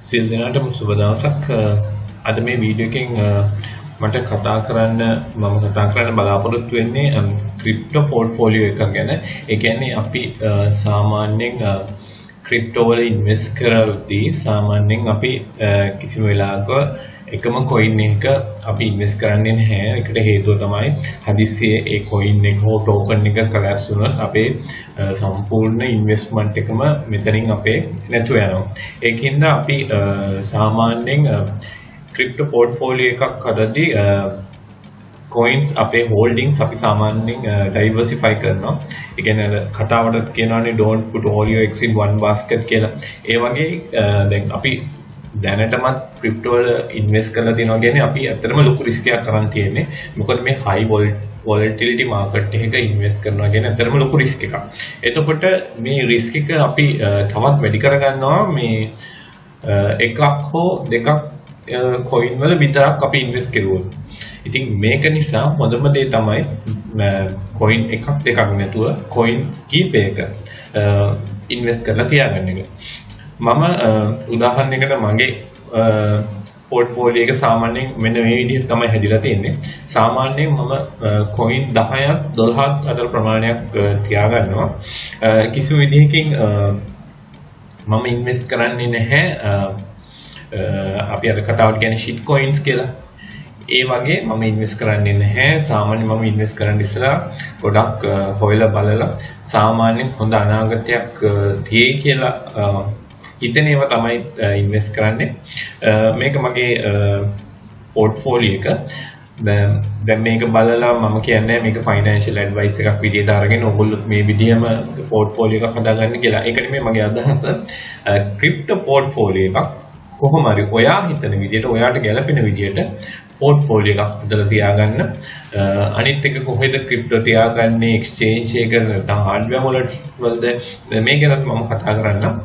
සියලු දෙනාටම සුබ දවසක්. අද මේ වීඩියෝ එකෙන් මට කතා කරන්න බලාපොරොත්තු වෙන්නේ ක්‍රිප්ටෝ පෝර්ට්ෆෝලියෝ එකක් ගැන. ඒ කියන්නේ අපි සාමාන්‍යයෙන් ක්‍රිප්ටෝ වල ඉන්වෙස්ට් කරද්දී සාමාන්‍යයෙන් අපි කිසිම වෙලාවක එකම කොයින් එක අපි ඉන්වෙස්ට් කරන්නේ නැහැ. ඒකට හේතුව තමයි හදිස්සියේ ඒ කොයින් එක හෝ ටෝකන් එක කලැප්ස් වුණොත් අපේ සම්පූර්ණ ඉන්වෙස්ට්මන්ට් එකම මෙතනින් අපේ නැතුව යනවා. ඒකින්ද අපි සාමාන්‍යයෙන් ක්‍රිප්ටෝ පෝර්ට්ෆෝලියෝ එකක් හදද්දී coins අපේ holdings අපි සාමාන්‍යයෙන් diversify කරනවා. ඒ කියන්නේ කතාවට කියනවානේ don't put all your eggs in one basket කියලා. ඒ වගේ දැන් අපි දැනටමත් ක්‍රිප්ටෝ වල ඉන්වෙස්ට් කරලා තියෙනවා කියන්නේ අපි ඇත්තටම ලොකු රිස්ක් එකක් කරන් තියෙන්නේ. මොකද මේ high volatility market එකක ඉන්වෙස්ට් කරනවා කියන්නේ ඇත්තටම ලොකු රිස්ක් එකක්. එතකොට මේ රිස්ක් එක අපි තවත් වැඩි කරගන්නවා මේ එකක් හෝ දෙකක් coin වල විතරක් අපි ඉන්වෙස්ට් කරුවොත්. ඉතින් මේක නිසා හොඳම දේ තමයි coin එකක් දෙකක් නැතුව coin කීපයක ඉන්වෙස්ට් කරලා තියාගන්න එක. මම උදාහරණයකට මගේ පෝර්ට්ෆෝලියෝ එක සාමාන්‍යයෙන් මෙන්න මේ විදිහට තමයි හැදිලා තියෙන්නේ. සාමාන්‍යයෙන් මම coin 10ක් 12ක් අතර ප්‍රමාණයක් තියාගන්නවා. කිසිම විදිහකින් මම ඉන්වෙස්ට් කරන්නේ නැහැ අපි අර කතාවට කියන්නේ shit coins කියලා. ඒ වගේ මම ඉන්වෙස්ට් කරන්නේ නැහැ. සාමාන්‍යයෙන් මම ඉන්වෙස්ට් කරන්න ඉස්සලා ගොඩක් හොයලා බලලා සාමාන්‍යයෙන් හොඳ අනාගතයක් තියෙයි කියලා හිතන ඒවා තමයි ඉන්වෙස්ට් කරන්නේ. මේක මගේ පෝර්ට්ෆෝලියෝ එක. දැන් මේක බලලා මම කියන්නේ මේක ෆයිනෑන්ෂල් ඇඩ්වයිස් එකක් විදියට අරගෙන ඔයගොල්ලෝ මේ විදියම පෝර්ට්ෆෝලියෝ එකක් හදාගන්න කියලා. ඒක නෙමෙයි මගේ අදහස. ක්‍රිප්ටෝ පෝර්ට්ෆෝලියෝ එකක් කොහොම හරි ඔයා හිතන විදියට ඔයාට ගැළපෙන විදියට පෝර්ට්ෆෝලියෝ එකක් හදලා තියාගන්න. අනිත් එක කොහෙද ක්‍රිප්ටෝ තියාගන්නේ එක්ස්චේන්ජ් එක නැත්නම් හાર્ඩ්වෙයාර් වලද මේ ගැනත් මම කතා කරන්නම්.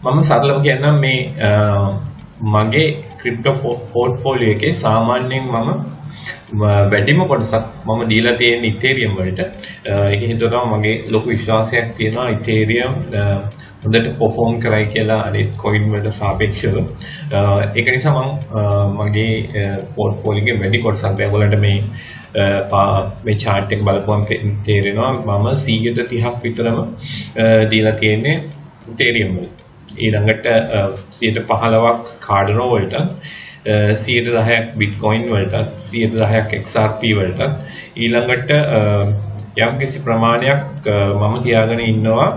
මම සරලව කියන්නම් මේ මගේ ක්‍රිප්ටෝ පෝර්ට්ෆෝලියෝ එකේ සාමාන්‍යයෙන් මම වැඩිම කොටසක් මම දීලා තියෙන ඉතේරියම් වලට. ඒක හිතුවා මගේ ලොකු විශ්වාසයක් තියෙනවා ඉතේරියම් හොඳට perform කරයි කියලා අනිත් coin වලට සාපේක්ෂව. ඒක නිසා මම මගේ පෝර්ට්ෆෝලියෝ එකේ වැඩි කොටසක් ඔයගොල්ලන්ට මේ chart එක බලපුවම තේරෙනවා මම 130ක් විතරම දීලා තියෙන්නේ ඉතේරියම් වලට. ඊළඟට 15ක් කාඩනෝ වලට 10%ක් බිට්කොයින් වලට 10%ක් XRP වලට ඊළඟට යම්කිසි ප්‍රමාණයක් මම තියාගෙන ඉන්නවා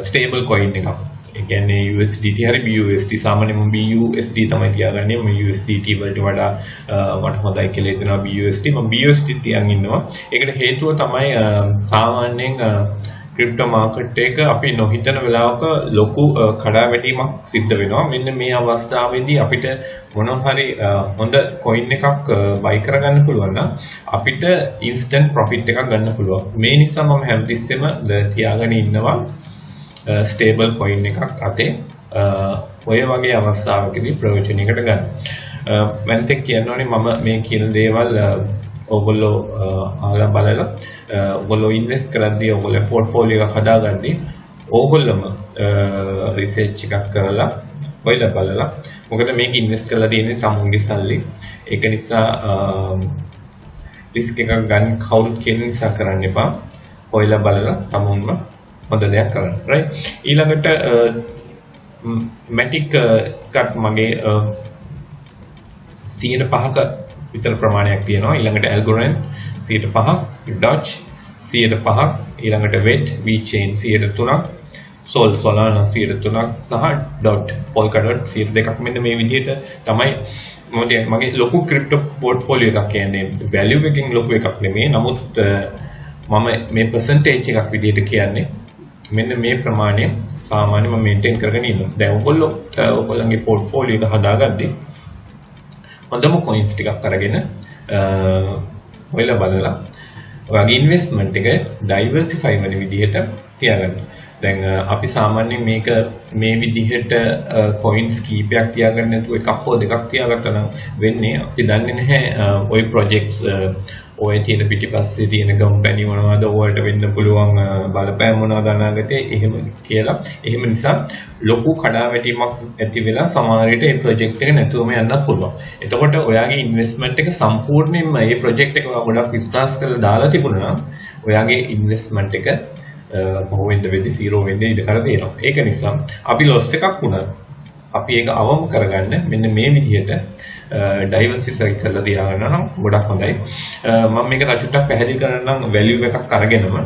ස්ටේබල් කොයින් එකක්. ඒ කියන්නේ USDT හරි BUSD. සාමාන්‍යයෙන් මම BUSD තමයි තියාගන්නේ. මම USDT වලට වඩා මට හොඳයි කියලා හිතෙනවා BUSD. මම BUSD තියන් ඉන්නවා. ඒකට හේතුව තමයි සාමාන්‍යයෙන් ක්‍රිප්ටෝ මාකට් එක අපි නොහිතන වෙලාවක ලොකු කඩාවැටීමක් සිද්ධ වෙනවා. මෙන්න මේ අවස්ථාවේදී අපිට මොනවා හරි හොඳ කොයින් එකක් බයි කරගන්න පුළුවන් නම් අපිට ඉන්ස්ටන්ට් ප්‍රොෆිට් එකක් ගන්න පුළුවන්. මේ නිසා මම හැමතිස්සෙම තියාගෙන ඉන්නවා ස්ටේබල් කොයින් එකක් අතේ ඔය වගේ අවස්ථාවකදී ප්‍රයෝජනයකට ගන්න. මම කියනෝනේ මම මේ කියන දේවල් ඔයගොල්ලෝ අහලා බලලා ඔයගොල්ලෝ ඉන්වෙස්ට් කරද්දී ඔයගොල්ලෝ පෝර්ට්ෆෝලියෝ එක හදාගද්දී ඕගොල්ලෝම රිසර්ච් එකක් කරලා ඔයලා බලලා මොකද මේක ඉන්වෙස්ට් කරලා තියෙන්නේ තමුන්ගේ සල්ලි. ඒක නිසා රිස්ක් එකක් ගන්න කවුරුත් කියන නිසා කරන්න එපා. ඔයලා බලලා තමුන්ම හොඳ දෙයක් කරන්න. right ඊළඟට මැටික් එකක් මගේ 105ක විතර ප්‍රමාණයක් තියෙනවා. ඊළඟට ඇල්ගොරිතම් 105ක්, ඩොච් 105ක්, ඊළඟට වෙට් VeChain 103ක්, Solana 103ක් සහ ඩොට් Polkadot 102ක්. මෙන්න මේ විදිහට තමයි මගේ ලොකු ක්‍රිප්ටෝ පෝර්ට්ෆෝලියෝ එකක් කියන්නේ. වැලියු එකකින් ලොකු එකක් නෙමෙයි. නමුත් මම මේ percentage එකක් විදිහට කියන්නේ මෙන්න මේ ප්‍රමාණය සාමාන්‍යයෙන් මම මේන්ටේන් කරගෙන ඉන්නවා. දැන් ඔයගොල්ලෝගේ පෝර්ට්ෆෝලියෝ එක හදාගද්දී හොඳම කොයින්ස් ටිකක් අරගෙන ඔයලා බලලා ඔයගේ ඉන්වෙස්ට්මන්ට් එක ඩයිවර්සිෆයි වෙන විදිහට තියාගන්න. දැන් අපි සාමාන්‍යයෙන් මේක මේ විදිහට කොයින්ස් කීපයක් තියාගන්න නැතුව එකක් හෝ දෙකක් තියාගත්තා නම් වෙන්නේ අපි දන්නේ නැහැ ওই ප්‍රොජෙක්ට්ස් ඔය තියෙන පිටිපස්සේ තියෙන කම්පැනි මොනවද ඔයාලට වෙන්න පුළුවන් බලපෑම් මොනවද අනාගතේ එහෙම කියලා. එහෙම නිසා ලොකු කඩාවැටීමක් ඇති වෙලා සමහර විට මේ ප්‍රොජෙක්ට් එක නැතුවම යන්නත් පුළුවන්. එතකොට ඔයාගේ ඉන්වෙස්ට්මන්ට් එක සම්පූර්ණයෙන්ම මේ ප්‍රොජෙක්ට් එක ගොඩක් විශ්වාස කරලා දාලා තිබුණා නම් ඔයාගේ ඉන්වෙස්ට්මන්ට් එක කොහොමද වෙන්නේ 0 වෙන්නේ ඉඩ කර තියෙනවා. ඒක නිසා අපි ලොස් එකක් වුණා අපි ඒක අවම කරගන්න මෙන්න මේ විදිහට ඩයිවර්සිෆයි කරලා තියාගන්න නම් ගොඩක් හොඳයි. මම මේක රචුට්ටක් පැහැදිලි කරන්නම් වැලියු එකක් අරගෙනම.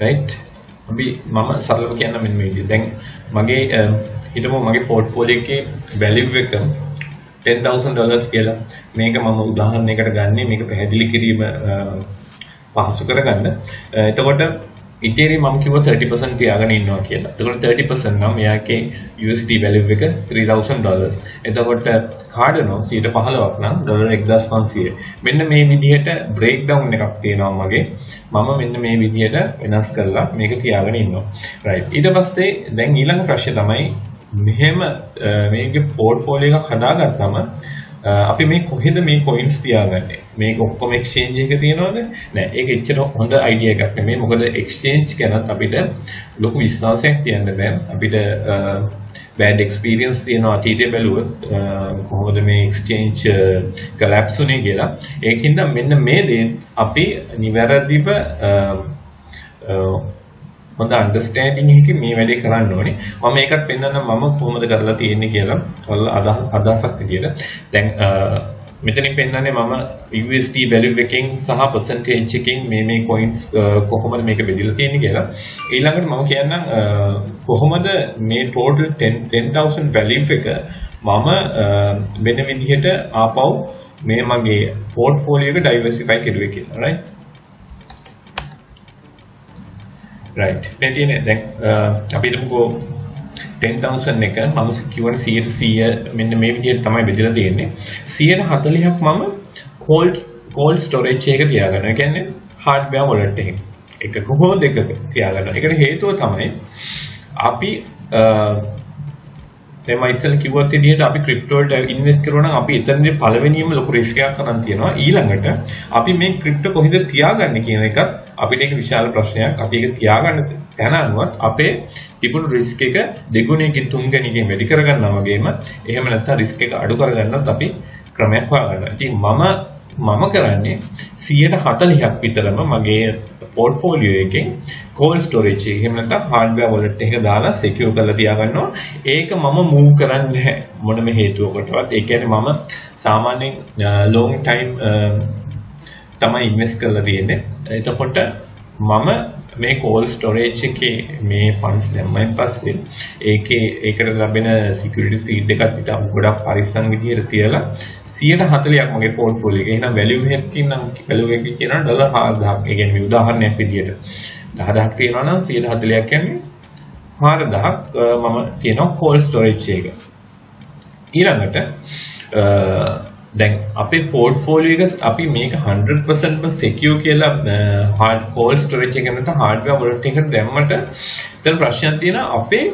right අපි මම සරලව කියන්න මෙන්න මේ විදිහට. දැන් මගේ හිතමු මගේ පෝර්ට්ෆෝලියෝ එකේ වැලියු එක $10,000 කියලා. මේක මම උදාහරණයකට ගන්නේ මේක පැහැදිලි කිරීම පහසු කරගන්න. එතකොට ඉතින් මම කිව්වා 30% තියාගෙන ඉන්නවා කියලා. එතකොට 30% නම් මෙයාගේ USD value එක $3,000. එතකොට කාඩනෝ 15%ක් නම් $1,500. මෙන්න මේ විදිහට breakdown එකක් තියෙනවා මගේ. මම මෙන්න මේ විදිහට වෙනස් කරලා මේක තියාගෙන ඉන්නවා. right. ඊට පස්සේ දැන් ඊළඟ ප්‍රශ්නේ තමයි මෙහෙම මේකේ portfolio එකක් හදාගත්තම අපි මේ කොහෙද මේ coins තියාගන්නේ? මේක ඔක්කොම exchange එක තියනවද? නෑ. ඒක එච්චර හොඳ idea එකක් නෙමෙයි. මොකද exchange ගැනත් අපිට ලොකු විශ්වාසයක් තියන්න බෑ. අපිට bad experience තියෙනවා අතීතයේ බැලුවොත් කොහොමද මේ exchange collapse උනේ කියලා. ඒකින්ද මෙන්න මේ දේ අපි නිවැරදිව හොඳ අන්ඩර්ස්ටෑන්ඩින් එකකින් මේ වැඩේ කරන්න ඕනේ. මම මේකත් පෙන්නන්න මම කොහොමද කරලා තියෙන්නේ කියලා ඔයාලා අදහසක් විදියට. දැන් මෙතනින් පෙන්නන්නේ මම USD value එකකින් සහ percentage එකකින් මේ coins කොහොමද මේක බෙදලා තියෙන්නේ කියලා. ඊළඟට මම කියන්නම් කොහොමද මේ total 10,000 value එක මම වෙන විදිහට ආපහු මේ මගේ portfolio එක diversify කරුවේ කියලා. right right දැන් අපි හිතමුකෝ 10,000 එක මම කියවන 100% මෙන්න මේ විදිහට තමයි බෙදලා තියෙන්නේ 140ක් මම cold storage එක තියාගන්නවා. ඒ කියන්නේ hardware wallet එකක කොහොමද එකක තියාගන්නවා. ඒකට හේතුව තමයි අපි දැන් ඉස්සෙල් කිව්වත් විදිහට අපි ක්‍රිප්ටෝ වලට ඉන්වෙස්ට් කරනවා නම් අපි එතනදී පළවෙනියම ලොකු රිස්ක් එකක් කරන් තියෙනවා. ඊළඟට අපි මේ ක්‍රිප්ටෝ කොහෙද තියාගන්නේ කියන එකත් අපිට ඒක විශාල ප්‍රශ්නයක්. අපි ඒක තියාගන්න තැන අනුවත් අපේ තිබුණු රිස්ක් එක දෙගුණයකින් තුන්ගුණයකින් වැඩි කරගන්නවා වගේම එහෙම නැත්නම් රිස්ක් එක අඩු කරගන්නත් අපි ක්‍රමයක් හොයාගන්නවා. ඉතින් මම කරන්නේ 140ක් විතරම මගේ පෝර්ට්ෆෝලියෝ එකෙන් cold storage එක එහෙම නැත්නම් hardware wallet එක දාලා secure කරලා තියාගන්නවා. ඒක මම move කරන්නේ නැහැ මොනම හේතුවකටවත්. ඒ කියන්නේ මම සාමාන්‍යයෙන් long time තමයි invest කරලා තියෙන්නේ. එතකොට මම මේ cold storage එකේ මේ funds දැම්මයින් පස්සේ ඒකට ලැබෙන security seed එකත් ඉතින් ගොඩක් පරිස්සම් විදියට තියලා 140ක් මගේ portfolio එකේ. එහෙනම් value එකකින් නම් value එකකින් කියනවා $4,000ක්. ඒ කියන්නේ මේ උදාහරණයක් විදියට 10,000ක් තියෙනවා නම් 140ක් කියන්නේ 4,000ක් මම තියෙනවා cold storage එක. ඊළඟට දැන් අපේ පෝර්ට්ෆෝලියෝ එක අපි මේක 100% secure කියලා hard cold storage එක නැත්නම් hardware wallet එකට දැම්මට ඉතින් ප්‍රශ්නයක් තියෙනවා අපේ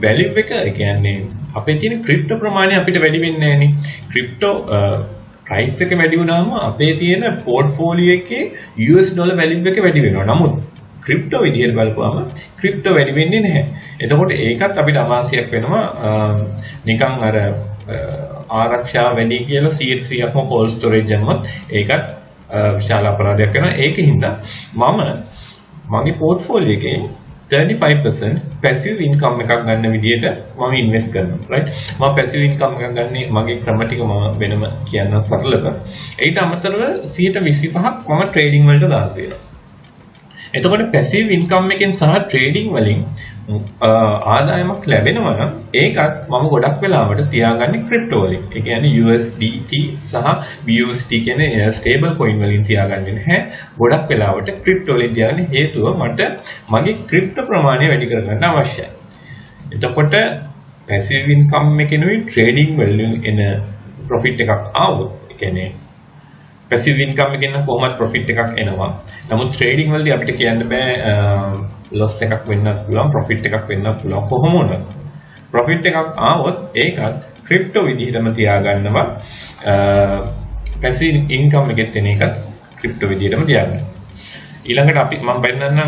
value එක කියන්නේ අපේ තියෙන ක්‍රිප්ටෝ ප්‍රමාණය අපිට වැඩි වෙන්නේ නැහැ නේ. ක්‍රිප්ටෝ price එක වැඩි වුණාම අපේ තියෙන පෝර්ට්ෆෝලියෝ එකේ US dollar value එක වැඩි වෙනවා. නමුත් ක්‍රිප්ටෝ විදිහට බලපුවම ක්‍රිප්ටෝ වැඩි වෙන්නේ නැහැ. එතකොට ඒකත් අපිට අවාසියක් වෙනවා. නිකන් අර ආරක්ෂා වැඩි කියලා 100%ක්ම cold storage එකමත් ඒකත් විශාල අපරාධයක් වෙනවා. ඒකින්ද මම මගේ පෝර්ට්ෆෝලියෝ එකේ 35% passive income එකක් ගන්න විදිහට මම ඉන්වෙස්ට් කරනවා. right මම passive income එකක් ගන්නේ මගේ ක්‍රම ටික මම වෙනම කියන්න සරලව. ඊට අමතරව 25%ක් මම ට්‍රේඩින් වලට දාලා තියෙනවා. එතකොට passive income එකෙන් සහ trading වලින් ආදායමක් ලැබෙනවා නම් ඒකත් මම ගොඩක් වෙලාවට තියාගන්නේ ක්‍රිප්ටෝ වලින්. ඒ කියන්නේ USDT සහ BUSD කියන stable coin වලින් තියාගන්නේ නැහැ. ගොඩක් වෙලාවට ක්‍රිප්ටෝ වලින් තියාගන්නේ හේතුව මට මගේ ක්‍රිප්ටෝ ප්‍රමාණය වැඩි කරගන්න අවශ්‍යයි. එතකොට passive income එකෙනුයි trading වලින් එන profit එකක් ආවොත් ඒ කියන්නේ passive income එකෙන් නම් කොහොමද profit එකක් එනවා. නමුත් trading වලදී අපිට කියන්න බෑ loss එකක් වෙන්නත් පුළුවන් profit එකක් වෙන්නත් පුළුවන්. කොහොම වුණත් profit එකක් ආවොත් ඒකත් ක්‍රිප්ටෝ විදිහටම තියාගන්නවා පැසිව් ඉන්කම් එකෙත් එන එකත් ක්‍රිප්ටෝ විදිහටම තියාගන්න. ඊළඟට අපි මම පෙන්නන්නම්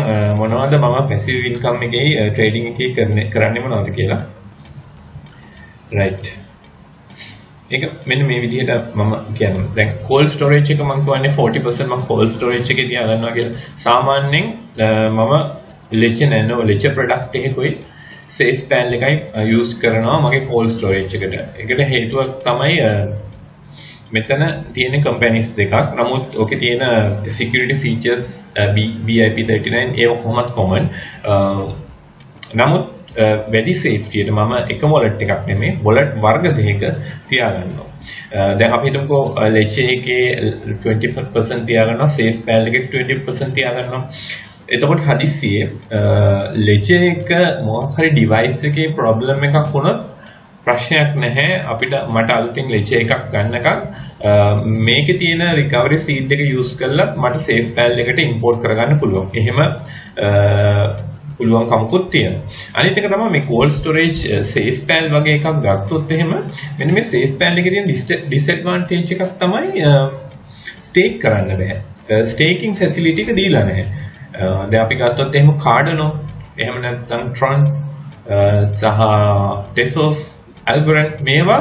මොනවද මම පැසිව් ඉන්කම් එකේ ට්‍රේඩින් එකේ කරන්නේ මොනවද කියලා. right. ඒක මෙන්න මේ විදිහට මම කියන්නේ දැන් cold storage එක මම කියන්නේ 40% මම cold storage එකේ තියා ගන්නවා කියලා. සාමාන්‍යයෙන් මම ledger nano ledger product එකකුයි safe pan එකයි use කරනවා මගේ cold storage එකට. ඒකට හේතුවක් තමයි මෙතන තියෙන companies දෙකක්. නමුත් ඔකේ තියෙන security features BIP39 ඒව කොහොමත් common. නමුත් වැඩි safety එකට මම එක wallet එකක් නෙමෙයි wallet වර්ග දෙකක තියාගන්නවා. දැන් අපි හිතමුකෝ ledger එකේ 20% තියාගන්නවා safe pan එකේ 20% තියාගන්නවා. එතකොට හදිස්සියේ ledger එක මොකක් හරි device එකේ problem එකක් වුණොත් ප්‍රශ්නයක් නැහැ අපිට මට අලුතින් ledger එකක් ගන්නකම් මේකේ තියෙන recovery seed එක use කරලා මට safe pan එකට import කරගන්න පුළුවන්. එහෙම පුළුවන් කමකුත් තියෙනවා. අනිත් එක තමයි මේ cold storage safe pan වගේ එකක් ගත්තොත් එහෙම මෙන්න මේ safe pan එකේ තියෙන disadvantage එකක් තමයි stake කරන්න බෑ. staking facility එක දීලා නැහැ. දැන් අපි ගත්තොත් එහෙම Cardano එහෙම නැත්නම් Tron සහ Tezos Algorand මේවා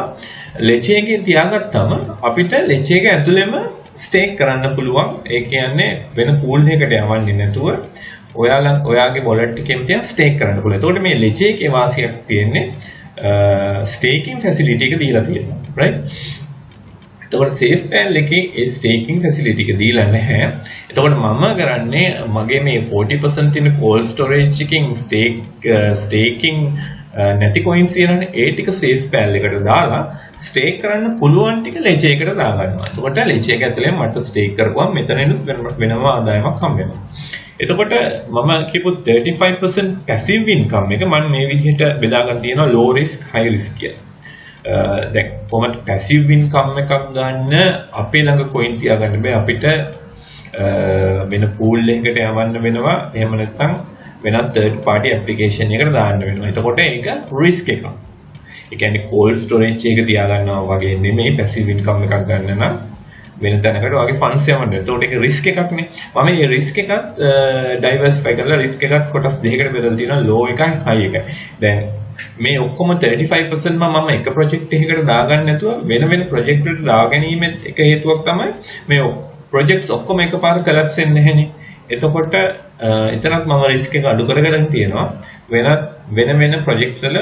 ledger එකේ තියාගත්තම අපිට ledger එක ඇතුළෙම stake කරන්න පුළුවන්. ඒ කියන්නේ වෙන pool එකකට යවන්නේ නැතුව ඔයාගේ wallet එකෙන් තියන් stake කරන්න පුළුවන්. එතකොට මේ ledger එකේ වාසියක් තියෙන්නේ staking facility එක දීලා තියෙනවා. right? එතකොට safe pan එකේ ඒ staking facility එක දීලා නැහැ. එතකොට මම කරන්නේ මගේ මේ 40% තියෙන cold storage එකකින් staking නැති coins තියෙනනේ ඒ ටික safe pan එකට දාලා stake කරන්න පුළුවන් ටික ledger එකට දාගන්නවා. එතකොට ledger එක ඇතුලේ මට stake කරපුවම මෙතනින් වෙනම ආදායමක් හම්බ වෙනවා. එතකොට මම කියපු 35% passive income එක මම මේ විදිහට බෙදා ගන්න තියෙනවා low risk high risk කියලා. දැන් කොහොමද passive income එකක් ගන්න අපේ ළඟ coin තියාගන්න බෑ අපිට වෙන pool එකකට යවන්න වෙනවා. එහෙම නැත්නම් වෙනත් third party application එකකට දාන්න වෙනවා. එතකොට ඒක risk එකක්. ඒ කියන්නේ cold storage එක තියාගන්නවා වගේ නෙමෙයි passive income එකක් ගන්න නම් වෙන තැනකට වගේ funds යවන්න. එතකොට ඒක risk එකක් නේ. මම මේ risk එකත් diversify කරලා risk එකත් කොටස් දෙකකට බෙදලා තියෙනවා low එකයි high එකයි. දැන් මේ ඔක්කොම 35% මම එක project එකකට දාගන්න නැතුව වෙන වෙන project වලට දාගැනීමෙත් එක හේතුවක් තමයි මේ projects ඔක්කොම එකපාර collapse වෙන්නේ නැහෙනේ. එතකොට එතනත් මම risk එක අඩු කරගෙන තියෙනවා වෙන projects වල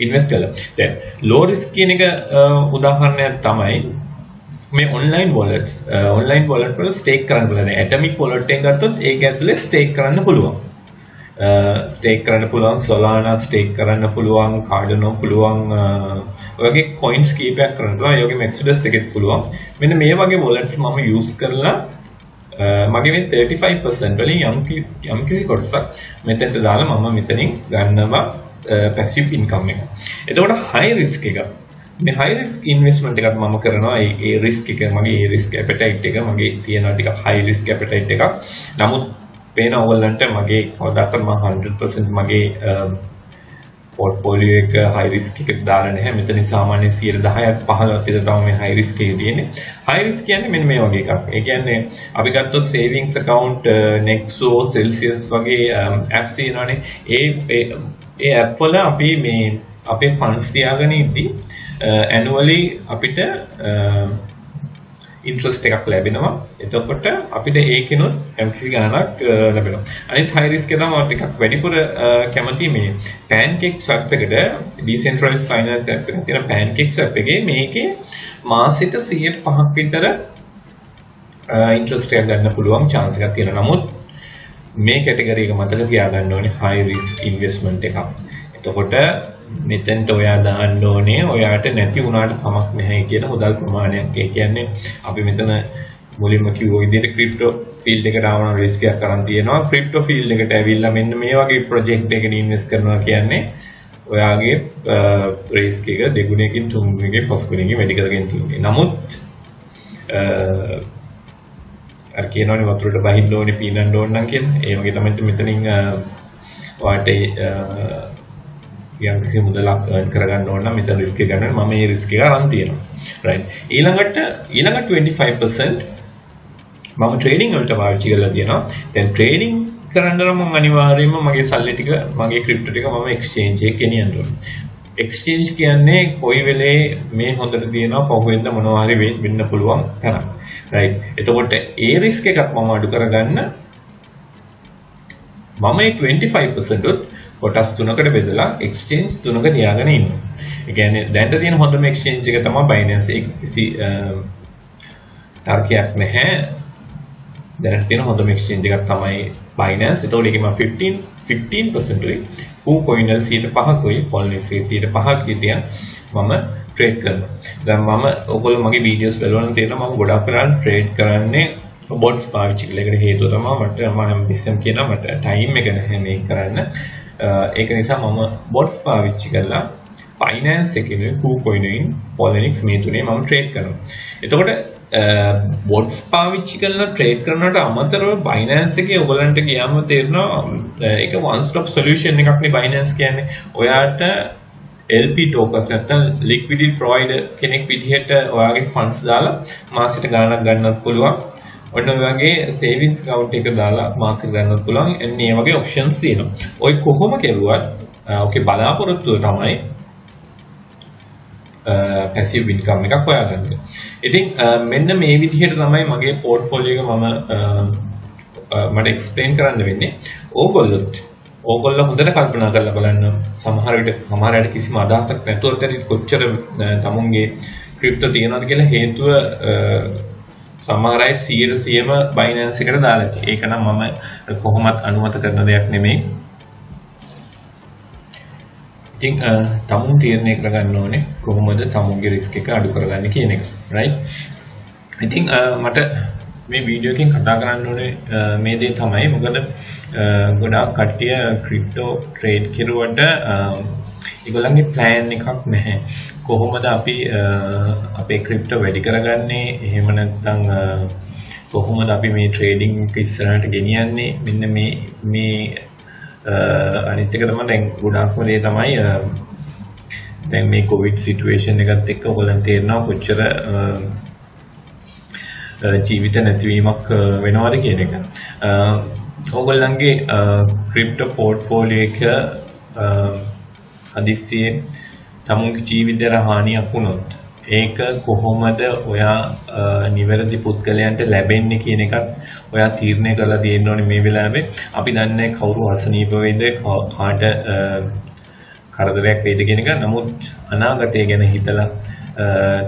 invest කළා. දැන් low risk කියන එක උදාහරණයක් තමයි මේ online wallet වල stake කරන්න පුළුවන්. දැන් atomic wallet එක ගත්තොත් ඒක ඇතුලේ stake කරන්න පුළුවන්. stake කරන්න පුළුවන් Solana stake කරන්න පුළුවන් Cardano පුළුවන් ඔය වගේ coins කීපයක් කරන්න පුළුවන්. ඒ වගේම Exodus එකෙත් පුළුවන්. මෙන්න මේ වගේ wallets මම use කරලා මගේ මේ 35% වලින් යම් කිසි කොටසක් මෙතෙන්ට දාලා මම මෙතනින් ගන්නවා passive income එක. එතකොට high risk එක. මේ high risk investment එකත් මම කරනවා ඒ risk එක මගේ risk appetite එක මගේ තියෙනවා ටික high risk appetite එකක්. නමුත් පේන ඕගොල්ලන්ට මගේ කවදාකවත් මම 100% මගේ portfolio එක high risk එකට දාලා නැහැ. මෙතන සාමාන්‍යයෙන් 10%ක් 15ක් විතර තමයි මේ high risk එකේ තියෙන්නේ. high risk කියන්නේ මෙන්න මේ වගේ එකක්. ඒ කියන්නේ අපි ගත්තොත් savings account Nexo Celsius වගේ apps තියෙනවානේ. ඒ app වල අපි මේ අපේ funds තියාගෙන ඉද්දි annually අපිට interest එකක් ලැබෙනවා. එතකොට අපිට ඒකිනුත් යම්කිසි ගණනක් ලැබෙනවා. අනිත් high risk එක තමයි ටිකක් වැඩිපුර කැමති මේ pancake swap එකට decentralized finance app එකක් තියෙන pancake swap එකේ මේකේ මාසෙට 105ක් විතර interest එකක් ගන්න පුළුවන් chance එකක් තියෙනවා. නමුත් මේ කැටගරි එක මතක තියාගන්න ඕනේ high risk investment එකක්. එතකොට මෙතෙන්ට ඔයා දාන්න ඕනේ ඔයාට නැති වුණාට කමක් නැහැ කියන මුදල් ප්‍රමාණයක්. ඒ කියන්නේ අපි මෙතන මුලින්ම කිව්ව විදිහට ක්‍රිප්ටෝ ෆීල්ඩ් එකට ආවම රිස්ක් එකක් කරන් තියෙනවා. ක්‍රිප්ටෝ ෆීල්ඩ් එකට ඇවිල්ලා මෙන්න මේ වගේ ප්‍රොජෙක්ට් එකකට ඉන්වෙස්ට් කරනවා කියන්නේ ඔයාගේ රිස්ක් එක දෙගුණයකින් තුන්ගුණයකින් පස්ගුණයකින් වැඩි කරගෙන තියෙනවා. නමුත් අර කියනවනේ වතුරට බහින්න ඕනේ පීනන්න ඕන නම් කියලා. ඒ වගේ තමයි මෙතනින් ඔයාට යම්කිසි මුදලක් earn කරගන්න ඕන නම් මෙතන risk එක ගන්න මම මේ risk එක අරන් තියෙනවා right ඊළඟ 25% මම trading වලට පාවිච්චි කරලා තියෙනවා දැන් trading කරන්න නම් මම අනිවාර්යයෙන්ම මගේ සල්ලි ටික මගේ ක්‍රිප්ටෝ ටික මම exchange එකේ ගෙනියන්න ඕන exchange කියන්නේ කොයි වෙලේ මේ හොඳට තියෙනවා පහුවෙන්ද මොනවා හරි වෙන්න පුළුවන් තරම් right එතකොට ඒ risk එකක් මම අඩු කරගන්න මම මේ 25% උත් කොටස් තුනකට බෙදලා exchange තුනක තියාගෙන ඉන්නවා. ඒ කියන්නේ දැන්ට තියෙන හොඳම exchange එක තමයි Binance. ඒක කිසි තර්කයක් නැහැ. දැනට තියෙන හොඳම exchange එකක් තමයි Binance. ඒතකොට ඒකේ මම 15% උයි KuCoin වල 5%කුයි Poloniex 5%ක් විදියට මම trade කරනවා. දැන් මම ඔයගොල්ලෝ මගේ videos බලවන්න තියෙනවා මම ගොඩක් වෙලාවට trade කරන්නේ bots පාවිච්චි කරලා. ඒකට හේතුව තමයි මට මම හැමතිස්සෙම කියනවා මට time එක නැහැ මේක කරන්න. ඒක නිසා මම bots පාවිච්චි කරලා Binance එකේ KuCoin Poloniex මේ තුනේ මම trade කරනවා. එතකොට bots පාවිච්චි කරලා trade කරනවට අමතරව Binance එකේ ඔයගලන්ට ගියාම තේරෙනවා ඒක one stop solution එකක් නේ Binance කියන්නේ. ඔයාට LP tokens නැත්නම් liquidity provider කෙනෙක් විදිහට ඔයාගේ funds දාලා මාසෙට ගාණක් ගන්නත් පුළුවන්. ඔන්න ඔය වගේ savings account එක දාලා මාසෙට ගන්නත් පුළුවන්. එන්නේ මේ වගේ options තියෙනවා. ඔය කොහොම කෙරුවත් ඔකේ බලාපොරොත්තුව තමයි passive income එකක් හොයාගන්න. ඉතින් මෙන්න මේ විදිහට තමයි මගේ portfolio එක මට explain කරන්න වෙන්නේ. ඕගොල්ලෝ හොඳට කල්පනා කරලා බලන්න. සමහර අයට කිසිම අදහසක් නැතුව කොච්චර තමුන්ගේ crypto තියනවද කියලා හේතුව සමහර අය 100%ම Binance එකට දාලා තියෙනවා. ඒක නම් මම කොහොමත් අනුමත කරන දෙයක් නෙමෙයි. ඉතින් තමුන් තීරණය කරගන්න ඕනේ කොහොමද තමුන්ගේ risk එක අඩු කරගන්නේ කියන එක. right? ඉතින් මට මේ වීඩියෝ එකෙන් කතා කරන්න ඕනේ මේ දේ තමයි. මොකද ගොඩාක් කට්ටිය crypto trade කරුවට ඒගොල්ලන්ගේ plan එකක් නැහැ. කොහොමද අපි අපේ crypto වැඩි කරගන්නේ? එහෙම නැත්නම් කොහොමද අපි මේ trading එක ඉස්සරහට ගෙනියන්නේ? මෙන්න මේ අනිත් එක තමයි දැන් ගොඩාක්ම දේ තමයි දැන් මේ COVID situation එකත් එක්ක ඔයගොල්ලන් තේරෙනවා කොච්චර ජීවිත නැතිවීමක් වෙනවද කියන එක. ඔයගොල්ලන්ගේ crypto portfolio එක හදිස්සියේ තමුන්ගේ ජීවිතයට හානියක් වුණොත් ඒක කොහොමද ඔයා නිවැරදි පුද්ගලයන්ට ලැබෙන්නේ කියන එකත් ඔයා තීරණය කරලා තියෙන්න ඕනේ මේ වෙලාවේ. අපි දන්නේ කවුරු අසනීප වෙයිද කාට කරදරයක් වෙයිද කියන එක. නමුත් අනාගතය ගැන හිතලා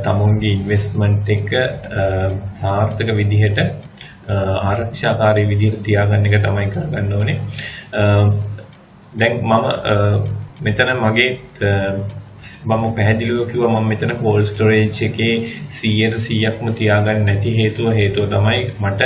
තමුන්ගේ ඉන්වෙස්ට්මන්ට් එක සාර්ථක විදිහට ආරක්ෂාකාරී විදිහට තියාගන්න එක තමයි කරගන්න ඕනේ. දැන් මම මෙතන මගේ මම පැහැදිලිව කිව්වා මම මෙතන cold storage එකේ 100%ක්ම තියාගන්න නැති හේතුව තමයි මට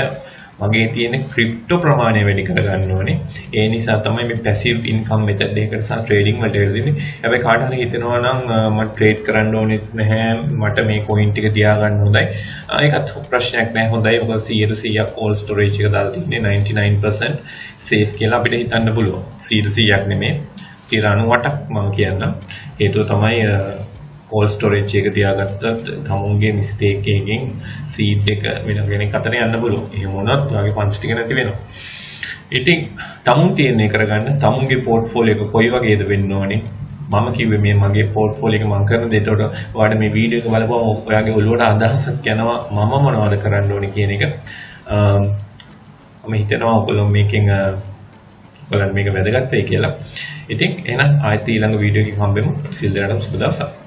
මගේ තියෙන ක්‍රිප්ටෝ ප්‍රමාණය වැඩි කරගන්න ඕනේ. ඒ නිසා තමයි මේ passive income method එකකට සහ trading වලට වෙන්නේ. හැබැයි කාට හරි හිතෙනවා නම් මම trade කරන්න ඕනෙත් නැහැ. මට මේ coin ටික තියාගන්න හොඳයි. ඒකත් ප්‍රශ්නයක් නැහැ. හොඳයි. මොකද 100%ක් cold storage එක දාලා තින්නේ 99% safe කියලා අපිට හිතන්න පුළුවන්. 100%ක් නෙමෙයි. 98ක් මම කියන්නම්. හේතුව තමයි cold storage එක තියාගත්තත් තමුන්ගේ mistake එකකින් seed එක වෙන කෙනෙක් අතර යන්න පුළුවන්. එහෙම වුණොත් ඔයාගේ funds ටික නැති වෙනවා. ඉතින් තමුන් තීරණය කරගන්න තමුන්ගේ portfolio එක කොයි වගේද වෙන්න ඕනේ. මම කිව්වේ මේ මගේ portfolio එක මම කරන දේ. ඒතකොට ඔයාලට මේ වීඩියෝ එක බලපුවම ඔයාගේ ඔළුවට අදහසක් යනවා මම මොනවද කරන්න ඕනේ කියන එක. මම හිතනවා ඔයගොල්ලෝ මේකෙන් බලන්න මේක වැදගත් වෙයි කියලා. ඉතින් එහෙනම් ආයෙත් ඊළඟ වීඩියෝ එකකින් හම්බෙමු. සිල් දෙනාටම සුබ දවසක්.